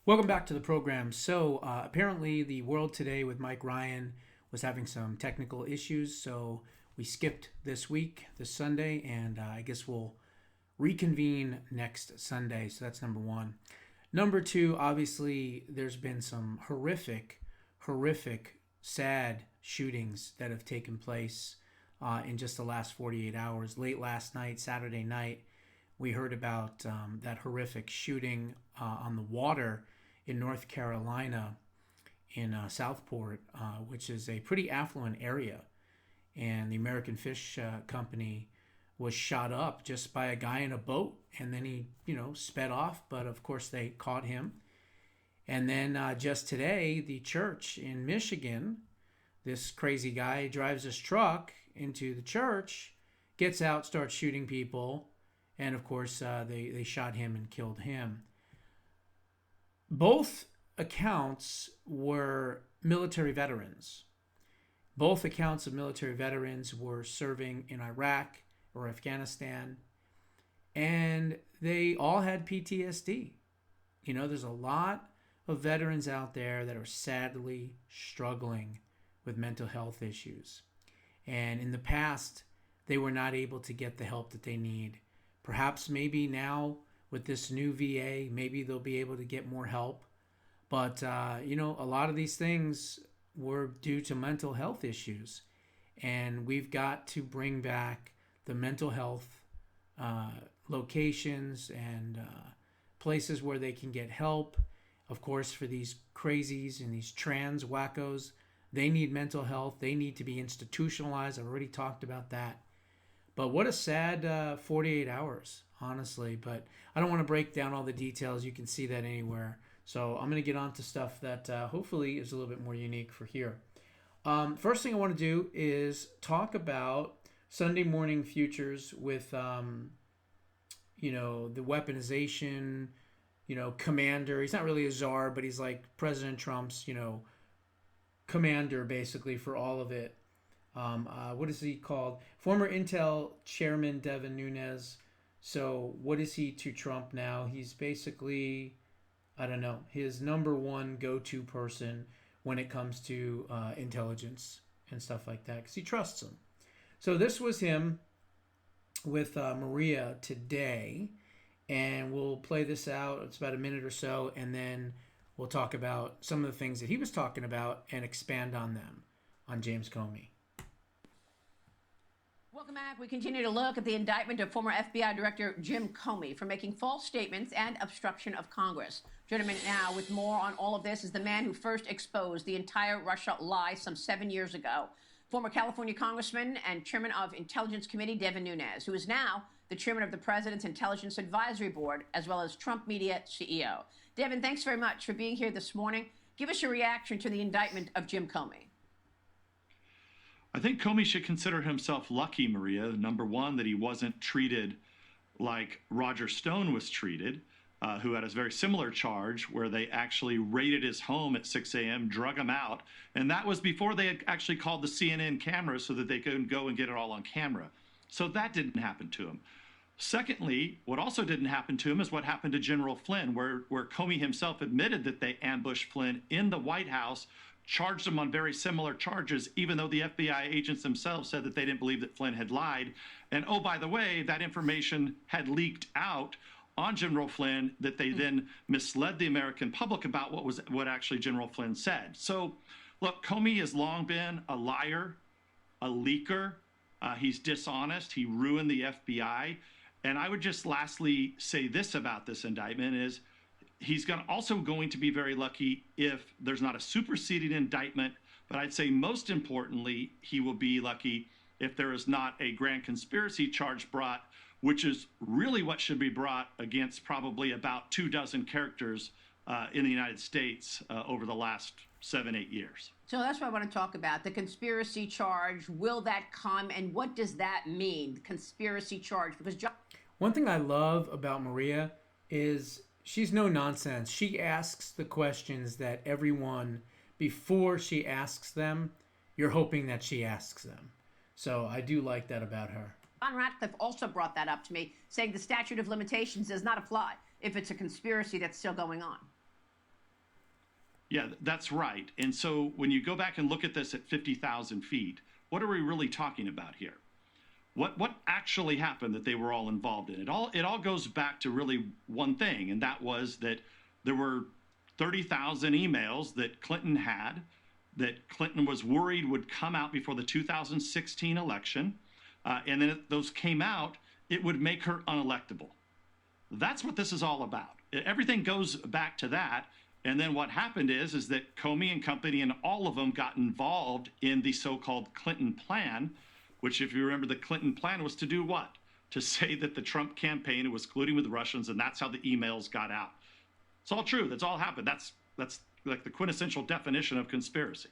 Welcome back to the program. Apparently, the world today with Mike Ryan was having some technical issues, so we skipped this week, this Sunday, and I guess we'll reconvene next Sunday. So that's number one. Number two, obviously, there's been some horrific, sad shootings that have taken place in just the last 48 hours. Late last night, Saturday night, we heard about that horrific shooting on the water in North Carolina in Southport, which is a pretty affluent area. And the American Fish Company was shot up just by a guy in a boat. And then he, sped off. But of course, they caught him. And then just today, the church in Michigan, this crazy guy drives his truck into the church, gets out, starts shooting people. And of course, they shot him and killed him. Both accounts were military veterans. Both accounts of military veterans were serving in Iraq or Afghanistan, and they all had PTSD. There's a lot of veterans out there that are sadly struggling with mental health issues. And in the past, they were not able to get the help that they need. Perhaps maybe now with this new VA, maybe they'll be able to get more help. But, a lot of these things were due to mental health issues. And we've got to bring back the mental health locations and places where they can get help. Of course, for these crazies and these trans wackos, they need mental health. They need to be institutionalized. I've already talked about that. But what a sad 48 hours, honestly. But I don't want to break down all the details. You can see that anywhere. So I'm going to get on to stuff that hopefully is a little bit more unique for here. First thing I want to do is talk about Sunday morning futures with, the weaponization, commander. He's not really a czar, but he's like President Trump's, commander basically for all of it. What is he called? Former Intel chairman Devin Nunes. So what is he to Trump now? He's basically, I don't know, his number one go-to person when it comes to intelligence and stuff like that, because he trusts him. So this was him with Maria today, and we'll play this out. It's about a minute or so, and then we'll talk about some of the things that he was talking about and expand on them on James Comey. Welcome back. We continue to look at the indictment of former FBI Director Jim Comey for making false statements and obstruction of Congress. Joining me now with more on all of this is the man who first exposed the entire Russia lie some 7 years ago. Former California Congressman and Chairman of Intelligence Committee Devin Nunes, who is now the Chairman of the President's Intelligence Advisory Board, as well as Trump Media CEO. Devin, thanks very much for being here this morning. Give us your reaction to the indictment of Jim Comey. I think Comey should consider himself lucky, Maria. Number one, that he wasn't treated like Roger Stone was treated, who had a very similar charge where they actually raided his home at 6 a.m., drug him out. And that was before they had actually called the CNN cameras so that they could go and get it all on camera. So that didn't happen to him. Secondly, what also didn't happen to him is what happened to General Flynn, where Comey himself admitted that they ambushed Flynn in the White House, charged him on very similar charges, even though the FBI agents themselves said that they didn't believe that Flynn had lied. And oh, by the way, that information had leaked out on General Flynn, that they then misled the American public about what actually General Flynn said. So, look, Comey has long been a liar, a leaker. He's dishonest. He ruined the FBI. And I would just lastly say this about this indictment is he's also going to be very lucky if there's not a superseding indictment. But I'd say most importantly, he will be lucky if there is not a grand conspiracy charge brought, which is really what should be brought against probably about 24 characters in the United States over the last 7-8 years. So that's what I want to talk about, the conspiracy charge. Will that come, and what does that mean, the conspiracy charge? Because one thing I love about Maria is she's no nonsense. She asks the questions that everyone, before she asks them, you're hoping that she asks them. So I do like that about her. John Ratcliffe also brought that up to me, saying the statute of limitations does not apply if it's a conspiracy that's still going on. Yeah, that's right. And so when you go back and look at this at 50,000 feet, what are we really talking about here? What actually happened that they were all involved in? It all goes back to really one thing, and that was that there were 30,000 emails that Clinton had that Clinton was worried would come out before the 2016 election, and then if those came out, it would make her unelectable. That's what this is all about. Everything goes back to that. And then what happened is that Comey and company and all of them got involved in the so-called Clinton plan, which, if you remember, the Clinton plan was to do what? To say that the Trump campaign was colluding with the Russians, and that's how the emails got out. It's all true. That's all happened. That's like the quintessential definition of conspiracy.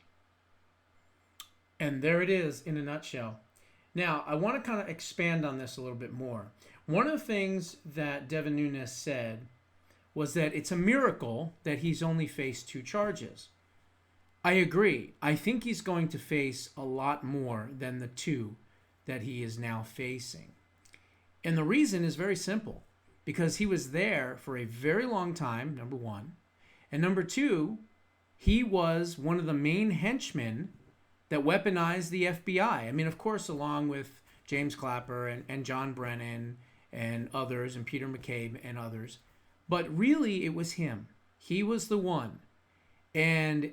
And there it is in a nutshell. Now, I want to kind of expand on this a little bit more. One of the things that Devin Nunes said was that it's a miracle that he's only faced 2 charges. I agree. I think he's going to face a lot more than the 2 that he is now facing. And the reason is very simple. Because he was there for a very long time, number one. And number 2, he was one of the main henchmen that weaponized the FBI. I mean, of course, along with James Clapper and John Brennan and others, and Peter McCabe and others. But really, it was him. He was the one. And,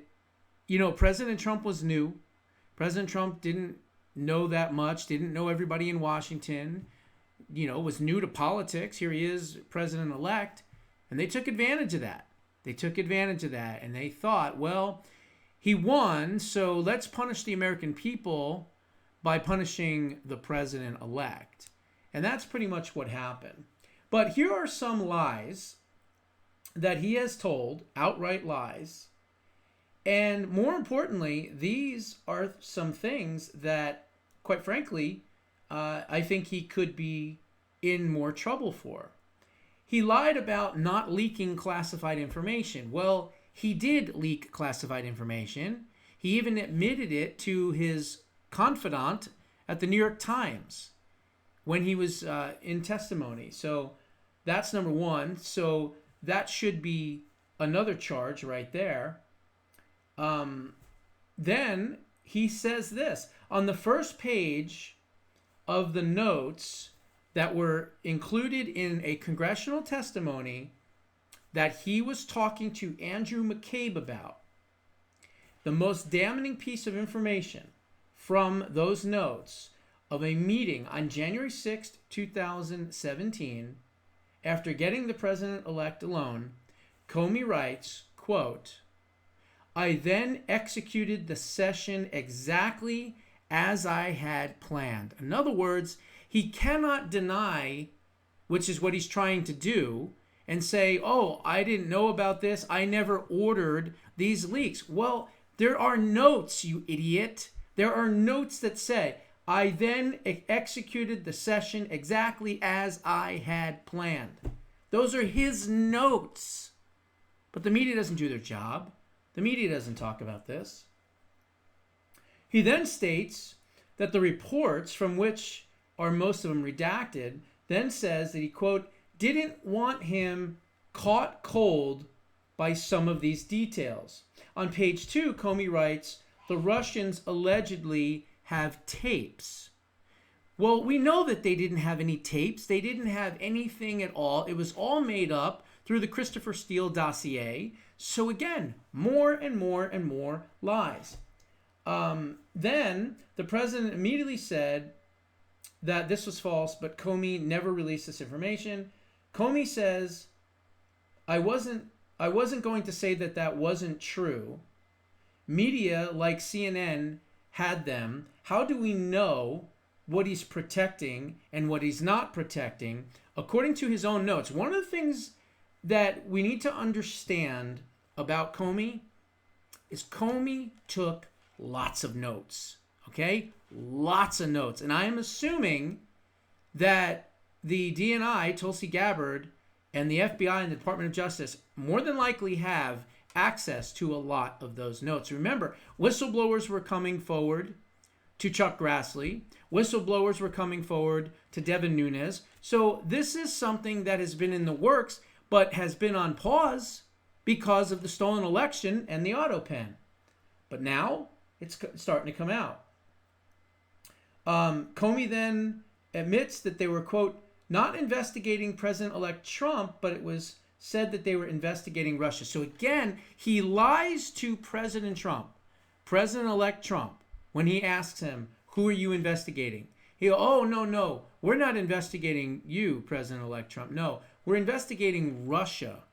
you know, President Trump was new. President Trump didn't know that much, didn't know everybody in Washington, you know, was new to politics. Here he is, president-elect. And they took advantage of that. And they thought, well, he won, so let's punish the American people by punishing the president-elect. And that's pretty much what happened. But here are some lies that he has told, outright lies. And more importantly, these are some things that, quite frankly, I think he could be in more trouble for. He lied about not leaking classified information. Well, he did leak classified information. He even admitted it to his confidant at the New York Times when he was in testimony. So that's number one. So that should be another charge right there. Then he says this. On the first page of the notes that were included in a congressional testimony that he was talking to Andrew McCabe about, the most damning piece of information from those notes of a meeting on January 6th, 2017, after getting the president-elect alone, Comey writes, quote, I then executed the session exactly as I had planned. In other words, he cannot deny, which is what he's trying to do, and say, oh, I didn't know about this. I never ordered these leaks. Well, there are notes, you idiot. There are notes that say, I then executed the session exactly as I had planned. Those are his notes. But the media doesn't do their job. The media doesn't talk about this. He then states that the reports, from which are most of them redacted, then says that he, quote, didn't want him caught cold by some of these details. On page 2, Comey writes, the Russians allegedly have tapes. Well, we know that they didn't have any tapes. They didn't have anything at all. It was all made up through the Christopher Steele dossier. So again, more and more and more lies. Then the president immediately said that this was false, but Comey never released this information. Comey says, I wasn't going to say that that wasn't true. Media like CNN had them. How do we know what he's protecting and what he's not protecting? According to his own notes, one of the things that we need to understand about Comey is Comey took lots of notes, okay? Lots of notes. And I am assuming that the DNI, Tulsi Gabbard, and the FBI and the Department of Justice more than likely have access to a lot of those notes. Remember, whistleblowers were coming forward to Chuck Grassley. Whistleblowers were coming forward to Devin Nunes. So this is something that has been in the works, but has been on pause because of the stolen election and the auto pen. But now it's starting to come out. Comey then admits that they were, quote, not investigating President-elect Trump, but it was said that they were investigating Russia. So again, he lies to President Trump, President-elect Trump, when he asks him, who are you investigating? He goes, oh, no, we're not investigating you, President-elect Trump. No, we're investigating Russia.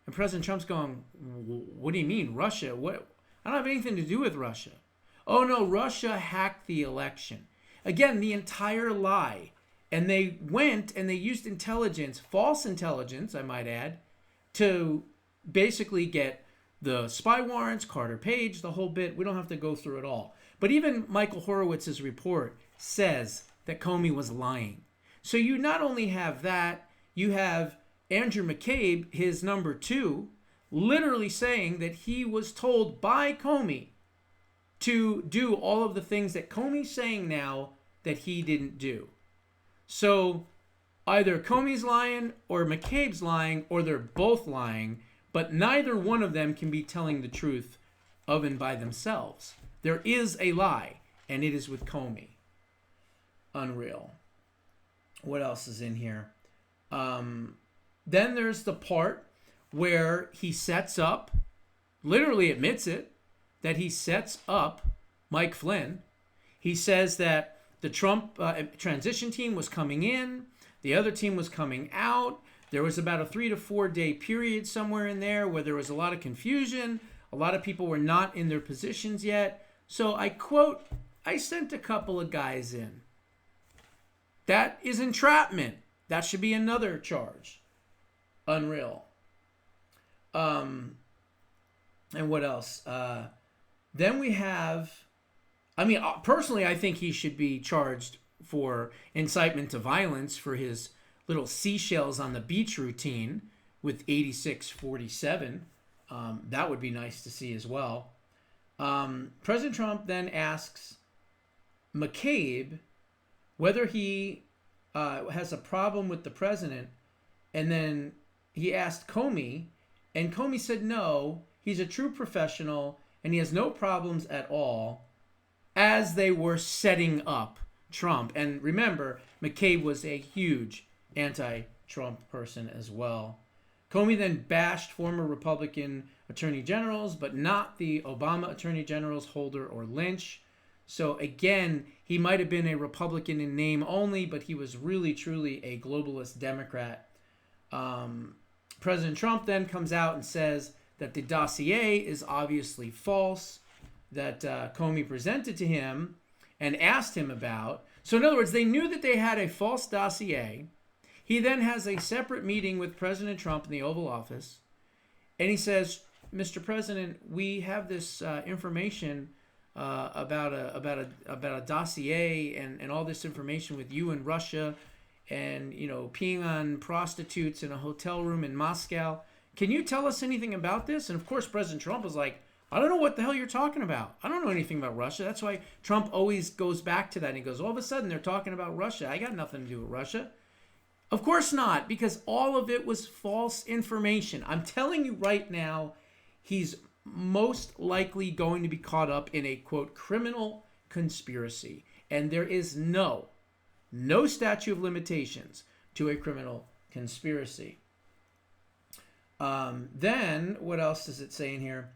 And President Trump's going, what do you mean, Russia? What? I don't have anything to do with Russia. Oh, no, Russia hacked the election. Again, the entire lie. And they went and they used intelligence, false intelligence, I might add, to basically get the spy warrants, Carter Page, the whole bit. We don't have to go through it all. But even Michael Horowitz's report says that Comey was lying. So you not only have that, you have Andrew McCabe, his number 2, literally saying that he was told by Comey to do all of the things that Comey's saying now that he didn't do. So either Comey's lying or McCabe's lying, or they're both lying, but neither one of them can be telling the truth of and by themselves. There is a lie, and it is with Comey. Unreal. What else is in here? Then there's the part where he sets up, literally admits it, that he sets up Mike Flynn. He says that the Trump transition team was coming in, the other team was coming out. There was about a 3 to 4 day period somewhere in there where there was a lot of confusion. A lot of people were not in their positions yet. So I quote, I sent a couple of guys in. That is entrapment. That should be another charge. Unreal. And what else? Then we have, personally, I think he should be charged for incitement to violence for his little seashells on the beach routine with 8647. That would be nice to see as well. President Trump then asks McCabe whether he has a problem with the president, and then he asked Comey, and Comey said no, he's a true professional, and he has no problems at all, as they were setting up Trump. And remember, McCabe was a huge anti-Trump person as well. Comey then bashed former Republican attorney generals, but not the Obama attorney generals, Holder or Lynch. So again, he might have been a Republican in name only, but he was really, truly a globalist Democrat. President Trump then comes out and says that the dossier is obviously false, that Comey presented to him and asked him about. So in other words, they knew that they had a false dossier. He then has a separate meeting with President Trump in the Oval Office, and he says, Mr. President, we have this information about a dossier and all this information with you in Russia and, peeing on prostitutes in a hotel room in Moscow. Can you tell us anything about this? And of course, President Trump was like, I don't know what the hell you're talking about. I don't know anything about Russia. That's why Trump always goes back to that. And he goes, all of a sudden they're talking about Russia. I got nothing to do with Russia. Of course not, because all of it was false information. I'm telling you right now, he's most likely going to be caught up in a, quote, criminal conspiracy. And there is no statute of limitations to a criminal conspiracy. Then, what else does it say in here?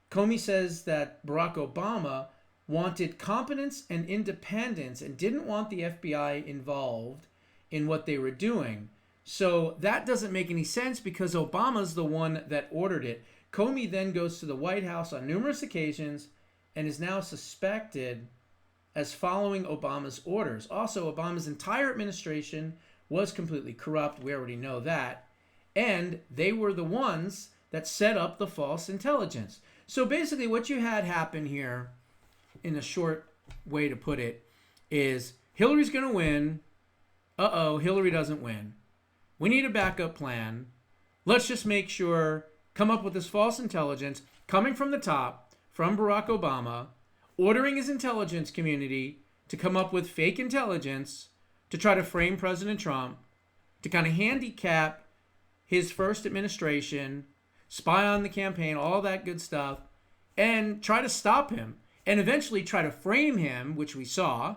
Comey says that Barack Obama wanted competence and independence and didn't want the FBI involved in what they were doing. So that doesn't make any sense because Obama's the one that ordered it. Comey then goes to the White House on numerous occasions and is now suspected as following Obama's orders. Also, Obama's entire administration was completely corrupt. We already know that. And they were the ones that set up the false intelligence. So basically what you had happen here, in a short way to put it, is Hillary's going to win. Uh-oh, Hillary doesn't win. We need a backup plan. Let's just make sure, come up with this false intelligence coming from the top, from Barack Obama, ordering his intelligence community to come up with fake intelligence to try to frame President Trump, to kind of handicap his first administration spy on the campaign, all that good stuff, and try to stop him and eventually try to frame him, which we saw,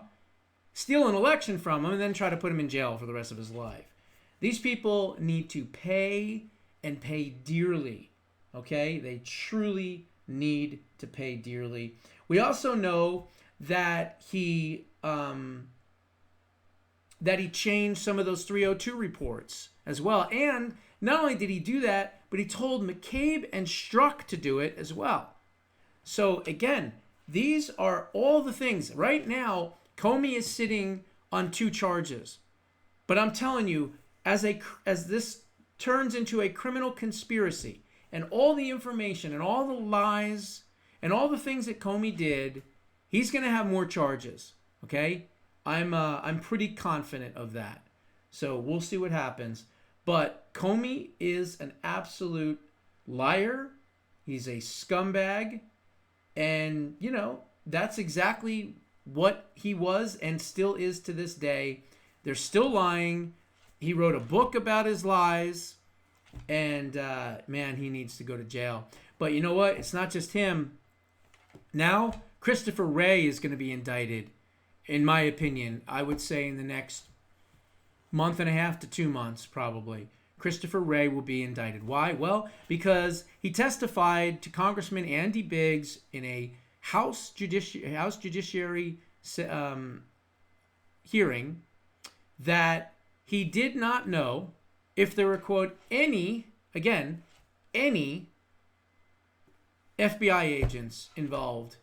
steal an election from him, and then try to put him in jail for the rest of his life. These people need to pay and pay dearly, okay? They truly need to pay dearly. We also know that he changed some of those 302 reports as well. And not only did he do that, but he told McCabe and Strzok to do it as well. So again, these are all the things. Right now, Comey is sitting on 2 charges. But I'm telling you, as this turns into a criminal conspiracy, and all the information and all the lies and all the things that Comey did, he's going to have more charges. Okay? I'm pretty confident of that. So we'll see what happens. But Comey is an absolute liar. He's a scumbag. And, you know, that's exactly what he was and still is to this day. They're still lying. He wrote a book about his lies. And, man, he needs to go to jail. But you know what? It's not just him. Now, Christopher Wray is going to be indicted. In my opinion, I would say in the next month and a half to 2 months, probably, Christopher Wray will be indicted. Why? Well, because he testified to Congressman Andy Biggs in a House Judiciary hearing that he did not know if there were, quote, any FBI agents involved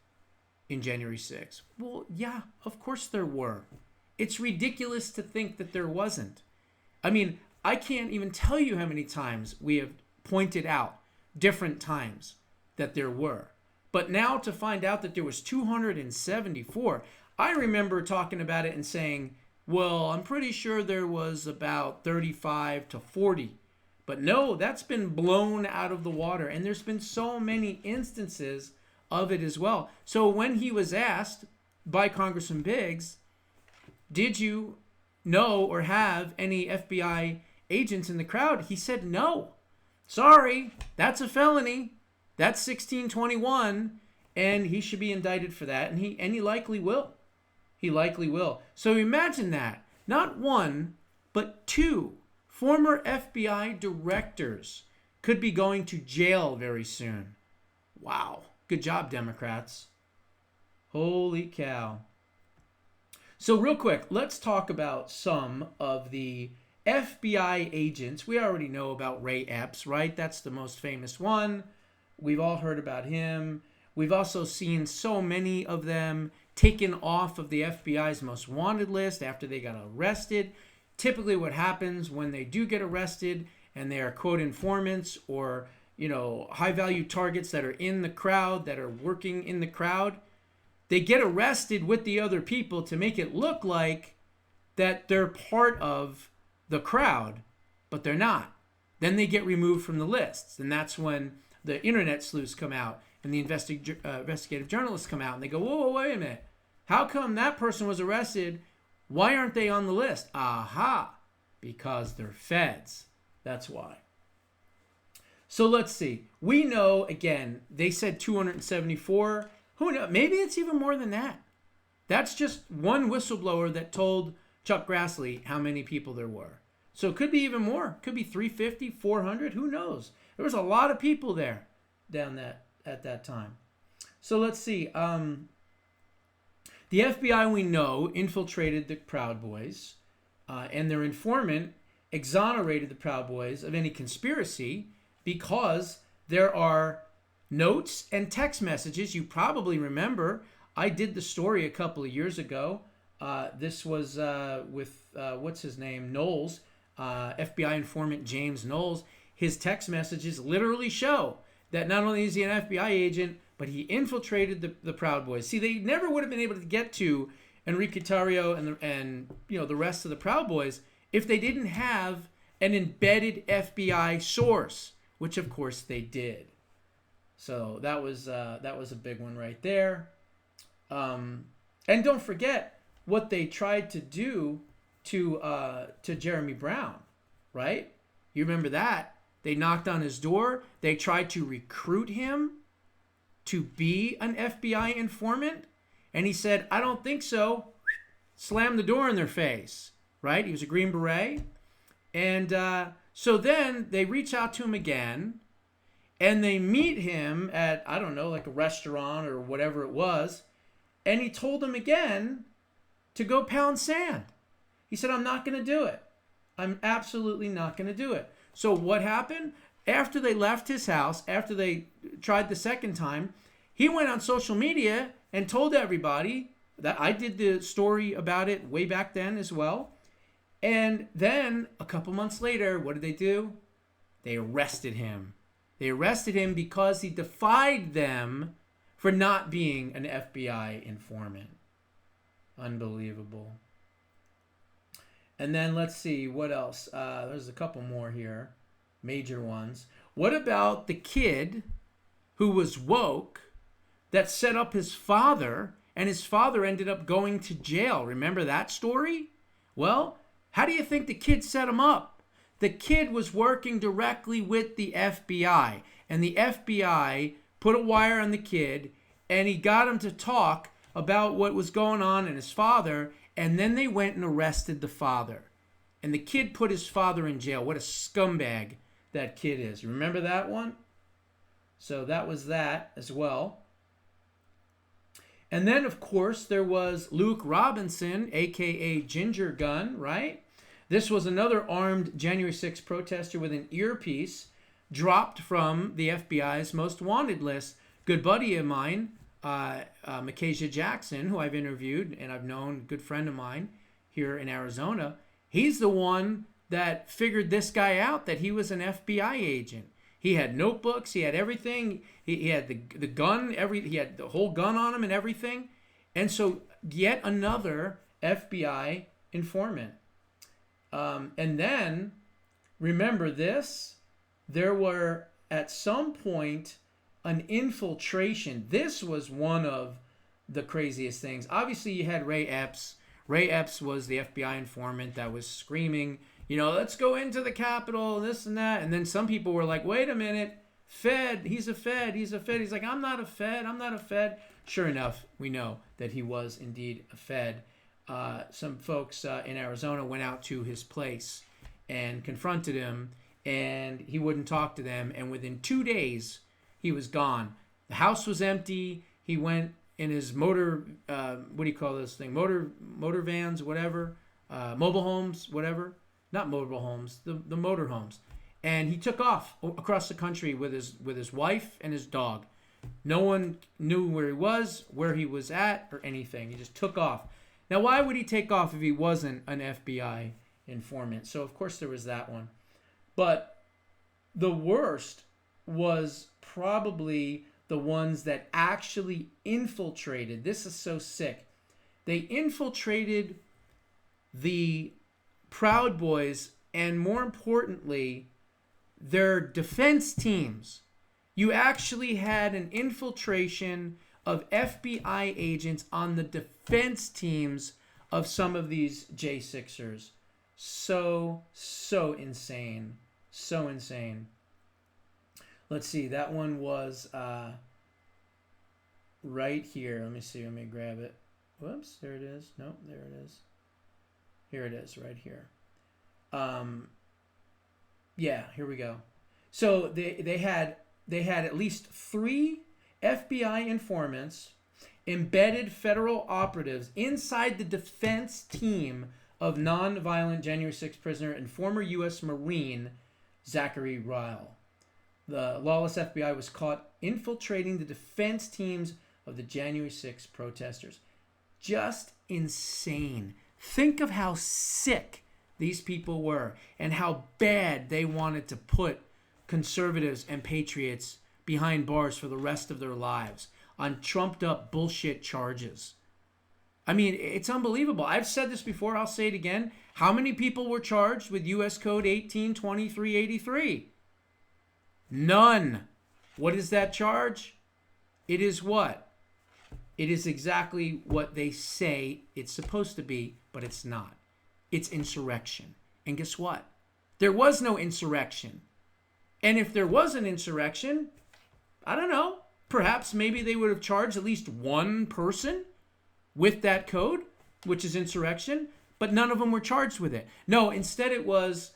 in January 6th. Well, yeah, of course there were. It's ridiculous to think that there wasn't. I mean, I can't even tell you how many times we have pointed out different times that there were. But now to find out that there was 274, I remember talking about it and saying, well, I'm pretty sure there was about 35 to 40. But no, that's been blown out of the water. And there's been so many instances of it as well. So when he was asked by Congressman Biggs, did you know or have any FBI agents in the crowd? He said no. Sorry, that's a felony. That's 1621, and he should be indicted for that, and he likely will. He likely will. So imagine that. Not one, but 2 former FBI directors could be going to jail very soon. Wow. Good job, Democrats. Holy cow. So real quick, let's talk about some of the FBI agents. We already know about Wray'S, right? That's the most famous one. We've all heard about him. We've also seen so many of them taken off of the FBI's most wanted list after they got arrested. Typically what happens when they do get arrested and they are, quote, informants or, you know, high-value targets that are in the crowd, that are working in the crowd, they get arrested with the other people to make it look like that they're part of the crowd, but they're not. Then they get removed from the lists, and that's when the internet sleuths come out and the investigative journalists come out and they go, whoa, wait a minute. How come that person was arrested? Why aren't they on the list? Aha, because they're feds. That's why. So let's see. We know, again, they said 274. Who knows? Maybe it's even more than that. That's just one whistleblower that told Chuck Grassley how many people there were. So it could be even more. It could be 350, 400. Who knows? There was a lot of people there down at that time. So let's see. The FBI, we know, infiltrated the Proud Boys, and their informant exonerated the Proud Boys of any conspiracy because there are notes and text messages. You probably remember, I did the story a couple of years ago. This was with, what's his name, Knowles, FBI informant James Knowles. His text messages literally show that not only is he an FBI agent, but he infiltrated the Proud Boys. See, they never would have been able to get to Enrique Tarrio and you know the rest of the Proud Boys if they didn't have an embedded FBI source, which of course they did. So that was a big one right there. And don't forget what they tried to do to Jeremy Brown, right? You remember that? They knocked on his door. They tried to recruit him to be an FBI informant. And he said, I don't think so. Slammed the door in their face, right? He was a Green Beret. And so then they reach out to him again. And they meet him at, I don't know, like a restaurant or whatever it was. And he told them again to go pound sand. He said, I'm not going to do it. I'm absolutely not going to do it. So what happened? After they left his house, after they tried the second time, he went on social media and told everybody that I did the story about it way back then as well. And then a couple months later, what did they do? They arrested him. They arrested him because he defied them for not being an FBI informant. Unbelievable. And then let's see, what else? There's a couple more here, major ones. What about the kid who was woke that set up his father, and his father ended up going to jail? Remember that story? Well, how do you think the kid set him up? The kid was working directly with the FBI, and the FBI put a wire on the kid, and he got him to talk about what was going on in his father, and then they went and arrested the father. And the kid put his father in jail. What a scumbag that kid is. Remember that one? So that was that as well. And then, of course, there was Luke Robinson, a.k.a. Ginger Gun, right? This was another armed January 6th protester with an earpiece dropped from the FBI's most wanted list. Good buddy of mine, Micaiah Jackson, who I've interviewed and I've known, good friend of mine here in Arizona. He's the one that figured this guy out, that he was an FBI agent. He had notebooks, he had everything. He had the gun, he had the whole gun on him and everything. And so yet another FBI informant. And then, remember this, there were at some point an infiltration. This was one of the craziest things. Obviously, you had Ray Epps. Ray Epps was the FBI informant that was screaming, you know, let's go into the Capitol, this and that. And then some people were like, wait a minute, Fed, he's a Fed, he's a Fed. He's like, I'm not a Fed, I'm not a Fed. Sure enough, we know that he was indeed a Fed. Some folks in Arizona went out to his place and confronted him, and he wouldn't talk to them. And within 2 days, he was gone. The house was empty. He went in his motor, what do you call this thing? Motor vans, whatever. Mobile homes, whatever. Not mobile homes, the motor homes. And he took off across the country with his wife and his dog. No one knew where he was at, or anything. He just took off. Now, why would he take off if he wasn't an FBI informant? So, of course, there was that one. But the worst was probably the ones that actually infiltrated. This is so sick. They infiltrated the Proud Boys, and more importantly, their defense teams. You actually had an infiltration of FBI agents on the defense teams of some of these J6ers. So insane. So insane. Let's see. That one was right here. Let me see. Let me grab it. Whoops. There it is. Nope. There it is. Here it is. Right here. Yeah. Here we go. So they had at least 3 FBI informants, embedded federal operatives inside the defense team of nonviolent January 6th prisoner and former U.S. Marine Zachary Ryle. The lawless FBI was caught infiltrating the defense teams of the January 6th protesters. Just insane. Think of how sick these people were and how bad they wanted to put conservatives and patriots behind bars for the rest of their lives on trumped up bullshit charges. I mean, it's unbelievable. I've said this before. I'll say it again. How many people were charged with U.S. Code 182383? None. What is that charge? It is what? It is exactly what they say it's supposed to be, but it's not. It's insurrection. And guess what? There was no insurrection. And if there was an insurrection, I don't know, perhaps maybe they would have charged at least one person with that code, which is insurrection, but none of them were charged with it. No, instead it was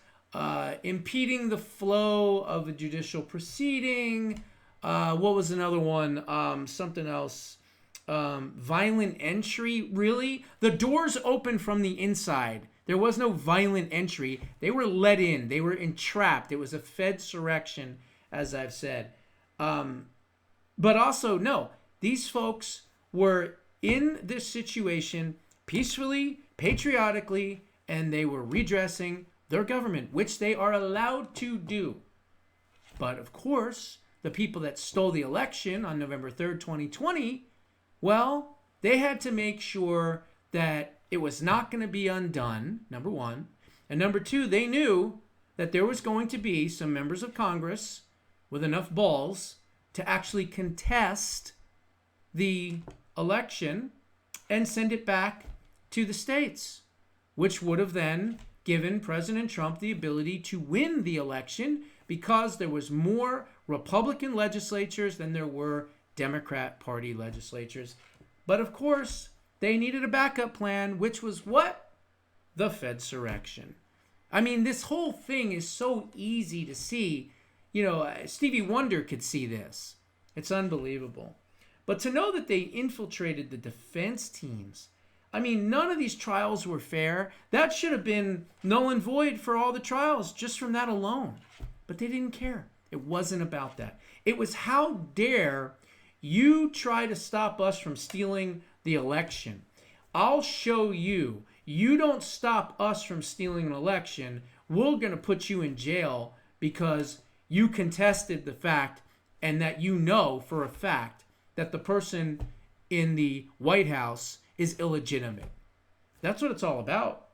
impeding the flow of a judicial proceeding. What was another one? Something else. Violent entry, really? The doors opened from the inside. There was no violent entry. They were let in. They were entrapped. It was a Fedsurrection, as I've said. But also, no, these folks were in this situation peacefully, patriotically, and they were redressing their government, which they are allowed to do. But of course, the people that stole the election on November 3rd, 2020, well, they had to make sure that it was not going to be undone, number one. And number two, they knew that there was going to be some members of Congress with enough balls to actually contest the election and send it back to the states, which would have then given President Trump the ability to win the election because there was more Republican legislatures than there were Democrat Party legislatures. But of course, they needed a backup plan, which was what? The Fedsurrection. I mean, this whole thing is so easy to see. You know, Stevie Wonder could see this. It's unbelievable. But to know that they infiltrated the defense teams, I mean, none of these trials were fair. That should have been null and void for all the trials just from that alone. But they didn't care. It wasn't about that. It was, how dare you try to stop us from stealing the election. I'll show you. You don't stop us from stealing an election, we're going to put you in jail because you contested the fact, and that you know for a fact that the person in the White House is illegitimate. That's what it's all about.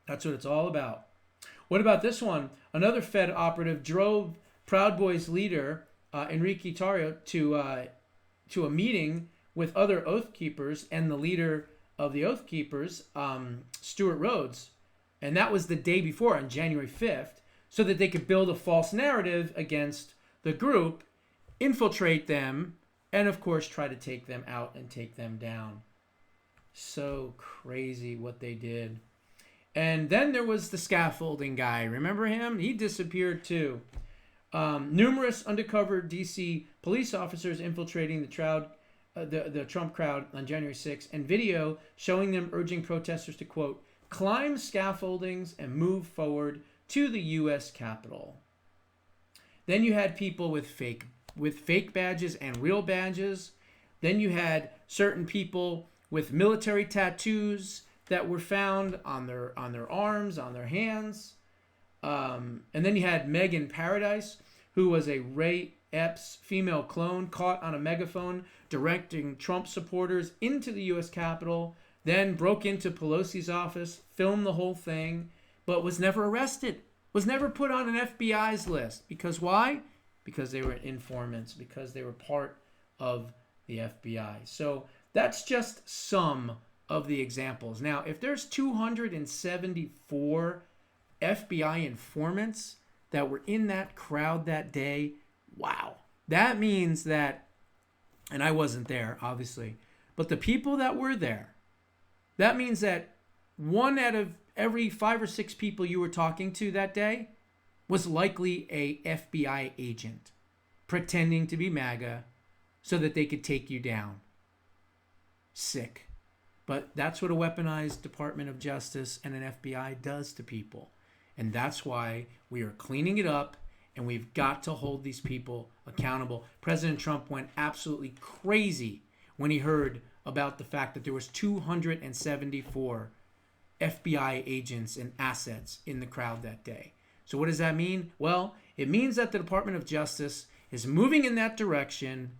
That's what it's all about. What about this one? Another Fed operative drove Proud Boys leader Enrique Tarrio to a meeting with other Oath Keepers and the leader of the Oath Keepers, Stuart Rhodes. And that was the day before, on January 5th, so that they could build a false narrative against the group, infiltrate them, and of course try to take them out and take them down. So crazy what they did. And then there was the scaffolding guy. Remember him? He disappeared too. Numerous undercover DC police officers infiltrating the Trump crowd on January 6th, and video showing them urging protesters to, quote, climb scaffoldings and move forward to the U.S. Capitol. Then you had people with fake badges and real badges. Then you had certain people with military tattoos that were found on their arms, on their hands. And then you had Megan Paradise, who was a Wray'S female clone caught on a megaphone directing Trump supporters into the U.S. Capitol, then broke into Pelosi's office, filmed the whole thing, but was never arrested, was never put on an FBI's list. Because why? Because they were informants, because they were part of the FBI. So that's just some of the examples. Now, if there's 274 FBI informants that were in that crowd that day, wow. That means that, and I wasn't there, obviously, but the people that were there, that means that 1 out of every 5 or 6 people you were talking to that day was likely a FBI agent pretending to be MAGA so that they could take you down. Sick. But that's what a weaponized Department of Justice and an FBI does to people. And that's why we are cleaning it up, and we've got to hold these people accountable. President Trump went absolutely crazy when he heard about the fact that there was 274 FBI agents and assets in the crowd that day. So what does that mean? Well, it means that the Department of Justice is moving in that direction,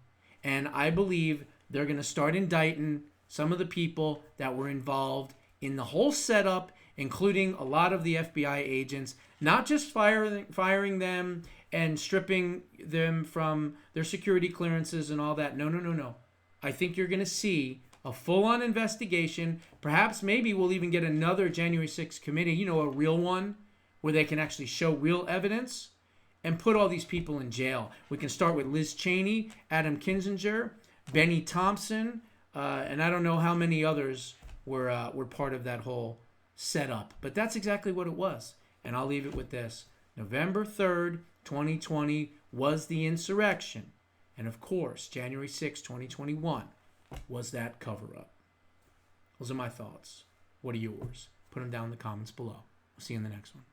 and I believe they're going to start indicting some of the people that were involved in the whole setup, including a lot of the FBI agents, not just firing them and stripping them from their security clearances and all that. No. I think you're going to see a full-on investigation. Perhaps maybe we'll even get another January 6th committee, a real one, where they can actually show real evidence. and put all these people in jail. We can start with Liz Cheney, Adam Kinzinger, Benny Thompson, and I don't know how many others were part of that whole setup. But that's exactly what it was. And I'll leave it with this. November 3rd, 2020 was the insurrection. And of course, January 6th, 2021 was that cover-up. Those are my thoughts. What are yours? Put them down in the comments below. We'll see you in the next one.